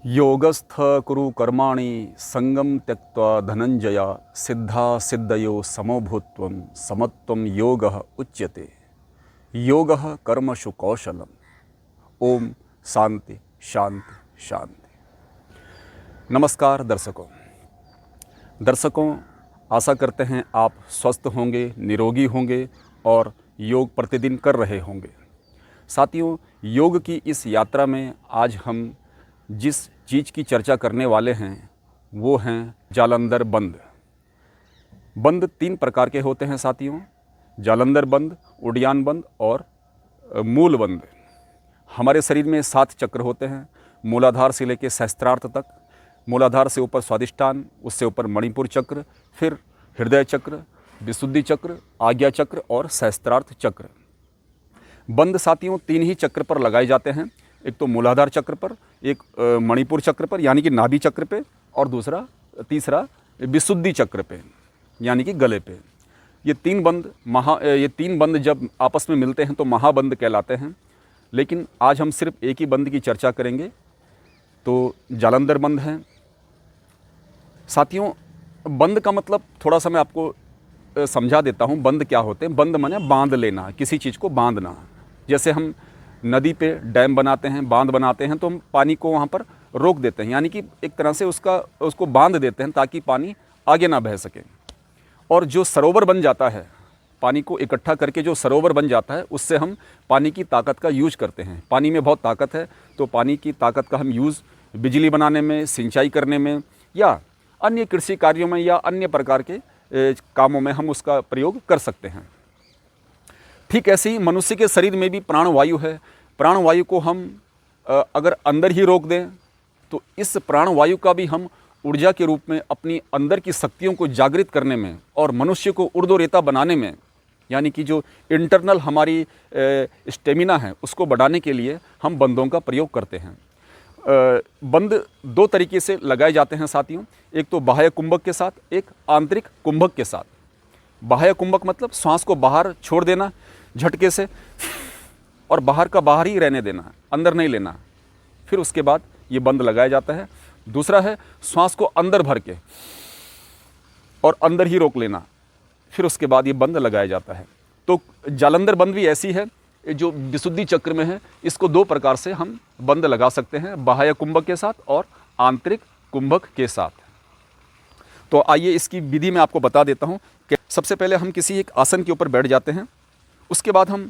योगस्थ कुरु कर्माणि संगम त्यक्त्वा धनंजय सिद्धा सिद्धयो समो भूत्वं समत्वं योगः उच्यते। योगः कर्मसु कौशलम। ओम शांति शांति शांति। नमस्कार दर्शकों, आशा करते हैं आप स्वस्थ होंगे, निरोगी होंगे और योग प्रतिदिन कर रहे होंगे। साथियों, योग की इस यात्रा में आज हम जिस चीज़ की चर्चा करने वाले हैं वो हैं जालंधर बंद। बंद 3 प्रकार के होते हैं साथियों, जालंधर बंद, उड्डयन बंद और मूल बंद। हमारे शरीर में 7 चक्र होते हैं, मूलाधार से लेकर सहस्त्रार्थ तक। मूलाधार से ऊपर स्वादिष्ठान, उससे ऊपर मणिपुर चक्र, फिर हृदय चक्र, विशुद्धि चक्र, आज्ञा चक्र और सहस्त्रार्थ चक्र। बंद साथियों 3 ही चक्र पर लगाए जाते हैं, एक तो मूलाधार चक्र पर, एक मणिपुर चक्र पर यानी कि नाभि चक्र पे, और तीसरा विशुद्धि चक्र पे यानी कि गले पे। ये तीन बंद जब आपस में मिलते हैं तो महाबंद कहलाते हैं। लेकिन आज हम सिर्फ एक ही बंद की चर्चा करेंगे, तो जालंधर बंद है। साथियों, बंद का मतलब थोड़ा सा मैं आपको समझा देता हूँ। बंद क्या होते हैं? बंद माने बांध लेना, किसी चीज़ को बांधना। जैसे हम नदी पे डैम बनाते हैं, बांध बनाते हैं, तो हम पानी को वहाँ पर रोक देते हैं, यानी कि एक तरह से उसको बांध देते हैं ताकि पानी आगे ना बह सके। और जो सरोवर बन जाता है, पानी को इकट्ठा करके जो सरोवर बन जाता है, उससे हम पानी की ताकत का यूज करते हैं। पानी में बहुत ताकत है, तो पानी की ताकत का हम यूज़ बिजली बनाने में, सिंचाई करने में या अन्य कृषि कार्यों में या अन्य प्रकार के कामों में हम उसका प्रयोग कर सकते हैं। ठीक ऐसे ही मनुष्य के शरीर में भी प्राणवायु है। प्राणवायु को हम अगर अंदर ही रोक दें तो इस प्राणवायु का भी हम ऊर्जा के रूप में अपनी अंदर की शक्तियों को जागृत करने में और मनुष्य को ऊर्ध्वरेता बनाने में, यानी कि जो इंटरनल हमारी स्टेमिना है उसको बढ़ाने के लिए हम बंदों का प्रयोग करते हैं। बंद 2 तरीके से लगाए जाते हैं साथियों, एक तो बाह्य कुंभक के साथ, एक आंतरिक कुंभक के साथ। बाह्य कुंभक मतलब श्वास को बाहर छोड़ देना झटके से, और बाहर का बाहर ही रहने देना, अंदर नहीं लेना। फिर उसके बाद ये बंद लगाया जाता है। दूसरा है श्वास को अंदर भर के और अंदर ही रोक लेना, फिर उसके बाद ये बंद लगाया जाता है। तो जालंधर बंद भी ऐसी है जो विशुद्धि चक्र में है। इसको 2 प्रकार से हम बंद लगा सकते हैं, बाह्य कुंभक के साथ और आंतरिक कुंभक के साथ। तो आइए इसकी विधि मैं आपको बता देता हूँ कि सबसे पहले हम किसी एक आसन के ऊपर बैठ जाते हैं, उसके बाद हम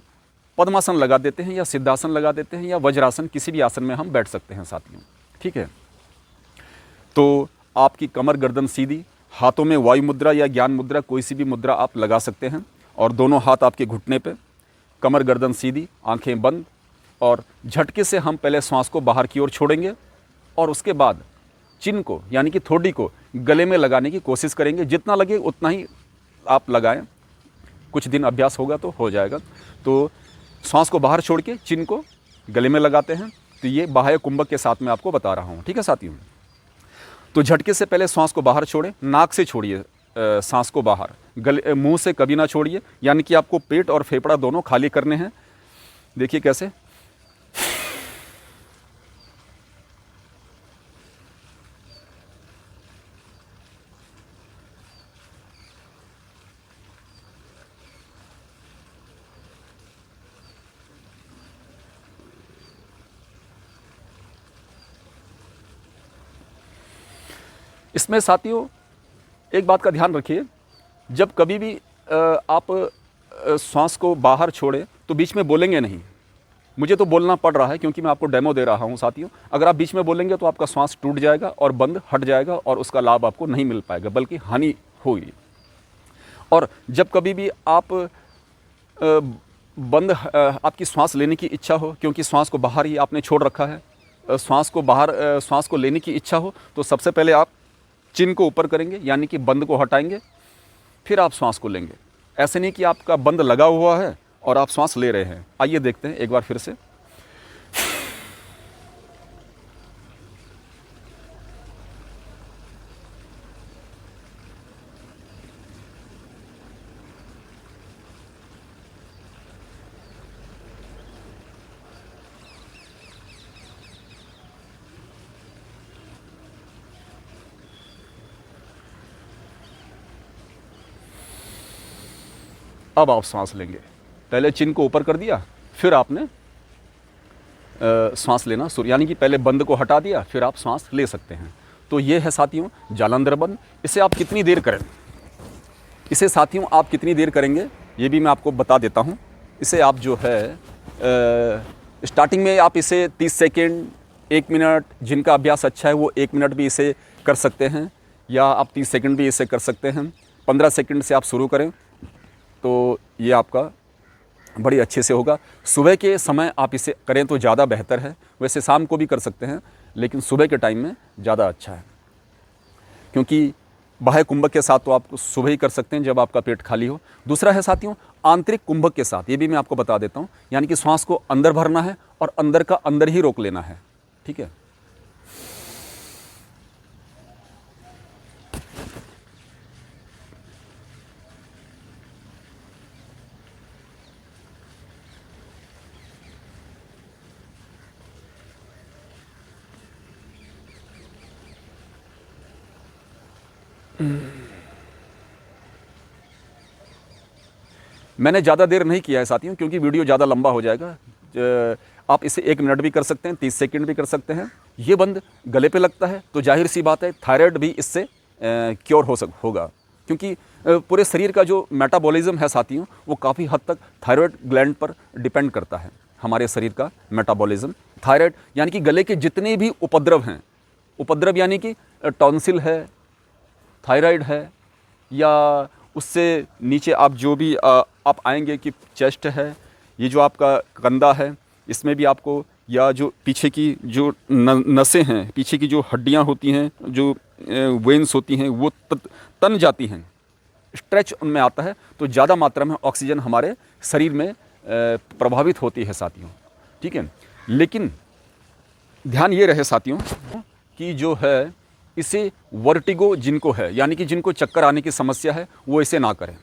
पद्मासन लगा देते हैं या सिद्धासन लगा देते हैं या वज्रासन, किसी भी आसन में हम बैठ सकते हैं साथियों। ठीक है, तो आपकी कमर गर्दन सीधी, हाथों में वायु मुद्रा या ज्ञान मुद्रा, कोई सी भी मुद्रा आप लगा सकते हैं, और दोनों हाथ आपके घुटने पे, कमर गर्दन सीधी, आंखें बंद, और झटके से हम पहले श्वास को बाहर की ओर छोड़ेंगे और उसके बाद चिन को यानी कि थोड़ी को गले में लगाने की कोशिश करेंगे। जितना लगे उतना ही आप लगाएं, कुछ दिन अभ्यास होगा तो हो जाएगा। तो श्वास को बाहर छोड़ के चिन को गले में लगाते हैं। तो ये बाह्य कुंभक के साथ मैं आपको बता रहा हूँ। ठीक है साथियों, तो झटके से पहले श्वास को बाहर छोड़ें, नाक से छोड़िए सांस को बाहर, गले मुंह से कभी ना छोड़िए, यानी कि आपको पेट और फेफड़ा दोनों खाली करने हैं। देखिए कैसे, इसमें साथियों एक बात का ध्यान रखिए, जब कभी भी आप श्वास को बाहर छोड़ें तो बीच में बोलेंगे नहीं। मुझे तो बोलना पड़ रहा है क्योंकि मैं आपको डेमो दे रहा हूं साथियों। अगर आप बीच में बोलेंगे तो आपका श्वास टूट जाएगा और बंद हट जाएगा और उसका लाभ आपको नहीं मिल पाएगा, बल्कि हानि होगी। और जब कभी भी आप आपकी श्वास लेने की इच्छा हो, क्योंकि श्वास को बाहर ही आपने छोड़ रखा है, श्वास को लेने की इच्छा हो, तो सबसे पहले आप चिन को ऊपर करेंगे यानी कि बंद को हटाएंगे, फिर आप श्वास को लेंगे। ऐसे नहीं कि आपका बंद लगा हुआ है और आप श्वास ले रहे हैं। आइए देखते हैं एक बार फिर से। अब आप सांस लेंगे। पहले चिन को ऊपर कर दिया, फिर आपने सांस लेना शुरू, यानी कि पहले बंद को हटा दिया, फिर आप सांस ले सकते हैं। तो ये है साथियों जालंधर बंद। इसे आप कितनी देर करें, इसे साथियों आप कितनी देर करेंगे ये भी मैं आपको बता देता हूँ। इसे आप जो है स्टार्टिंग में आप इसे 30 सेकेंड, 1 मिनट, जिनका अभ्यास अच्छा है वो 1 मिनट भी इसे कर सकते हैं, या आप 30 सेकेंड भी इसे कर सकते हैं। 15 सेकेंड से आप शुरू करें तो ये आपका बड़ी अच्छे से होगा। सुबह के समय आप इसे करें तो ज़्यादा बेहतर है, वैसे शाम को भी कर सकते हैं, लेकिन सुबह के टाइम में ज़्यादा अच्छा है, क्योंकि बाह्य कुंभक के साथ तो आप सुबह ही कर सकते हैं जब आपका पेट खाली हो। दूसरा है साथियों आंतरिक कुंभक के साथ, ये भी मैं आपको बता देता हूँ, यानी कि श्वास को अंदर भरना है और अंदर का अंदर ही रोक लेना है। ठीक है, मैंने ज़्यादा देर नहीं किया है साथियों, क्योंकि वीडियो ज़्यादा लंबा हो जाएगा। आप इसे 1 मिनट भी कर सकते हैं, 30 सेकंड भी कर सकते हैं। ये बंद गले पे लगता है तो जाहिर सी बात है थायराइड भी इससे क्योर होगा, क्योंकि पूरे शरीर का जो मेटाबॉलिज्म है साथियों वो काफ़ी हद तक थायराइड ग्लैंड पर डिपेंड करता है। हमारे शरीर का मेटाबॉलिज्म, थायराइड यानी कि गले के जितने भी उपद्रव हैं, उपद्रव यानी कि टॉन्सिल है, थायराइड है, या उससे नीचे आप जो भी आप आएंगे कि चेस्ट है, ये जो आपका कंधा है, इसमें भी आपको, या जो पीछे की जो नसें हैं, पीछे की जो हड्डियां होती हैं, जो वेन्स होती हैं, वो तन जाती हैं, स्ट्रेच उनमें आता है, तो ज़्यादा मात्रा में ऑक्सीजन हमारे शरीर में प्रभावित होती है साथियों। ठीक है, लेकिन ध्यान ये रहे साथियों कि जो है इसे वर्टिगो जिनको है, यानी कि जिनको चक्कर आने की समस्या है वो इसे ना करें,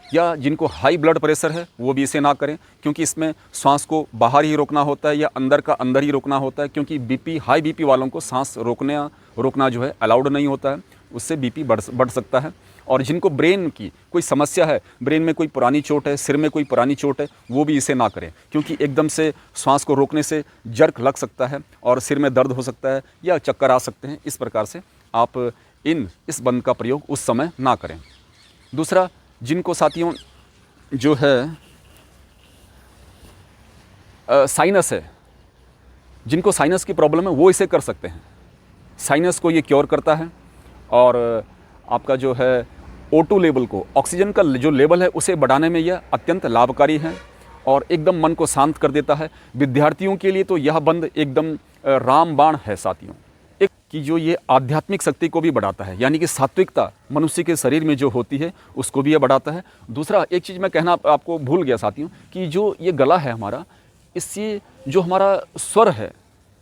या जिनको हाई ब्लड प्रेशर है वो भी इसे ना करें, क्योंकि इसमें सांस को बाहर ही रोकना होता है या अंदर का अंदर ही रोकना होता है, क्योंकि बीपी, हाई बीपी वालों को सांस रोकना जो है अलाउड नहीं होता है, उससे बीपी बढ़ सकता है। और जिनको ब्रेन की कोई समस्या है, ब्रेन में कोई पुरानी चोट है, सिर में कोई पुरानी चोट है, वो भी इसे ना करें, क्योंकि एकदम से सांस को रोकने से जर्क लग सकता है और सिर में दर्द हो सकता है या चक्कर आ सकते हैं। इस प्रकार से आप इस बंद का प्रयोग उस समय ना करें। दूसरा, जिनको साथियों जो है साइनस है, जिनको साइनस की प्रॉब्लम है वो इसे कर सकते हैं। साइनस को ये क्योर करता है और आपका जो है O2 लेवल को, ऑक्सीजन का जो लेवल है उसे बढ़ाने में यह अत्यंत लाभकारी है और एकदम मन को शांत कर देता है। विद्यार्थियों के लिए तो यह बंद एकदम रामबाण है साथियों, एक कि जो ये आध्यात्मिक शक्ति को भी बढ़ाता है, यानी कि सात्विकता मनुष्य के शरीर में जो होती है उसको भी यह बढ़ाता है। दूसरा, एक चीज़ मैं कहना आपको भूल गया साथियों कि जो ये गला है हमारा, इससे जो हमारा स्वर है,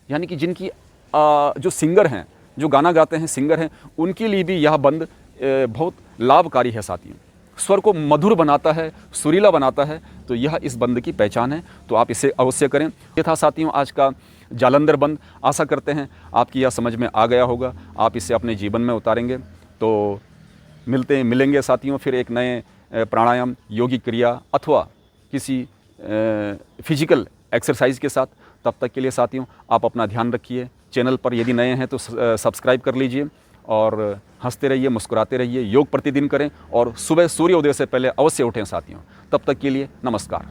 यानी कि जिनकी जो सिंगर हैं, जो गाना गाते हैं, सिंगर हैं, उनके लिए भी यह बंद बहुत लाभकारी है साथियों। स्वर को मधुर बनाता है, सुरीला बनाता है, तो यह इस बंद की पहचान है, तो आप इसे अवश्य करें। ये था साथियों आज का जालंधर बंद। आशा करते हैं आपकी यह समझ में आ गया होगा, आप इसे अपने जीवन में उतारेंगे। तो मिलेंगे साथियों फिर एक नए प्राणायाम, योगिक क्रिया अथवा किसी फिजिकल एक्सरसाइज के साथ। तब तक के लिए साथियों आप अपना ध्यान रखिए। चैनल पर यदि नए हैं तो सब्सक्राइब कर लीजिए और हंसते रहिए, मुस्कुराते रहिए, योग प्रतिदिन करें और सुबह सूर्योदय से पहले अवश्य उठें साथियों। तब तक के लिए नमस्कार।